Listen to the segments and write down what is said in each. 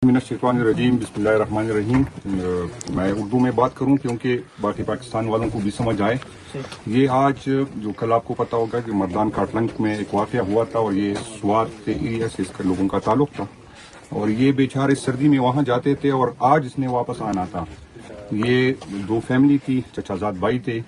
मिनश्शैतानिर्रजीम बिस्मिल्लाहिर्रहमानिर्रहीम। मैं उर्दू में बात करूं क्योंकि बाकी पाकिस्तान वालों को भी समझ आए। ये आज जो कल आपको पता होगा कि मर्दान काटलंग में एक वाक़या हुआ था और ये स्वात के एरिया से इसके लोगों का ताल्लुक था और ये बेचारे सर्दी में वहाँ जाते थे और आज इसने वापस आना था। ये दो फैमिली थी, चचाजाद भाई थे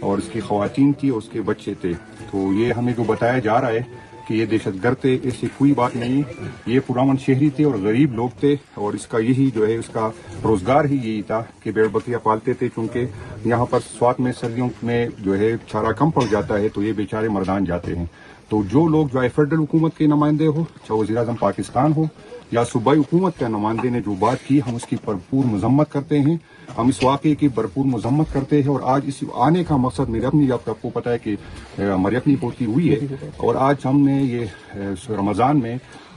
और इसकी ख़वातीन थी और उसके बच्चे थे। तो ये हमें जो बताया जा रहा है कि ये दहशतगर्द थे, ऐसी कोई बात नहीं। ये पुरामन शहरी थे और गरीब लोग थे और इसका यही जो है इसका रोजगार ही यही था कि भेड़ बकरियां पालते थे। चूंकि यहाँ पर स्वात में सर्दियों में जो है चारा कम पड़ जाता है तो ये बेचारे मर्दान जाते हैं। तो जो लोग जो है फेडरल हुकूमत के नुमाइंदे हो, चाहे वज़ीर-ए-आज़म पाकिस्तान हो या सूबाई हुकूमत के नुमाइंदे ने जो बात की, हम उसकी भरपूर मजम्मत करते हैं। हम इस वाक़े की भरपूर मजम्मत करते हैं और आज इस आने का मकसद मेरे अपनी आपको पता है कि हमारी अपनी पोती हुई है और आज हमने ये रमज़ान में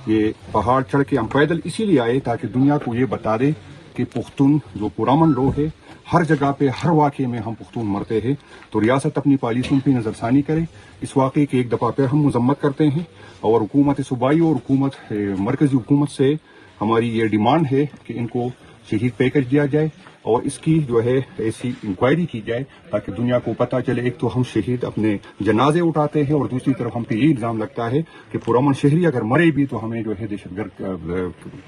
ये पहाड़ चढ़ के हम पैदल इसीलिए आए ताकि दुनिया को ये बता दे कि पुख्तून जो पुरामन लोग हैं हर जगह पे हर वाक़े में हम पुख्तून मरते हैं। तो रियासत अपनी पॉलिसियों पर नज़रसानी करे। इस वाक़े की एक दफ़ा फिर हम मजम्मत करते हैं और हुकूमत सूबाई और हुकूमत मरकज़ी हुकूमत से हमारी ये डिमांड है कि इनको शहीद पैकेज दिया जाए और इसकी जो है ऐसी इंक्वायरी की जाए ताकि दुनिया को पता चले। एक तो हम शहीद अपने जनाजे उठाते हैं और दूसरी तरफ हम पे ये इल्ज़ाम लगता है कि पुरामन शहरी अगर मरे भी तो हमें जो है दहशतगर्द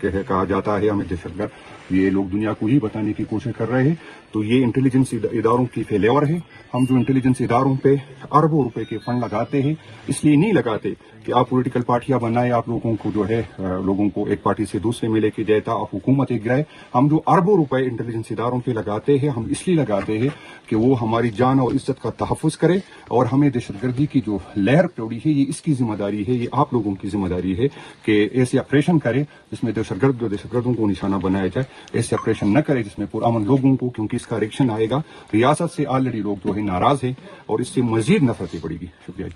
कहा जाता है, हमें दहशतगर्द। ये लोग दुनिया को ही बताने की कोशिश कर रहे हैं। तो ये इंटेलिजेंस इदारों की फेलेवर है। हम जो इंटेलिजेंस इदारों पे अरबों रुपए के फंड लगाते हैं, इसलिए नहीं लगाते कि आप पॉलिटिकल पार्टियां बनाए, आप लोगों को जो है लोगों को एक पार्टी से दूसरे में लेके जाए, आप हुकूमत एक गिराए। हम जो अरबों रुपए इंटेलिजेंस इदारों पे लगाते हैं, हम इसलिए लगाते हैं कि वो हमारी जान और इज्जत का तहफ़्फ़ुज़ करे और हमें दहशतगर्दी की जो लहर चौड़ी है ये इसकी जिम्मेदारी है, ये आप लोगों की जिम्मेदारी है कि ऐसे ऑपरेशन करे जिसमें दहशतगर्दों को निशाना बनाया जाए। ऐसे ऑपरेशन न करे जिसमें पुरअमन लोगों को, क्योंकि इसका रिएक्शन आएगा। रियासत से ऑलरेडी लोग जो है नाराज है और इससे मजीद नफरतें बढ़ेगी। शुक्रिया।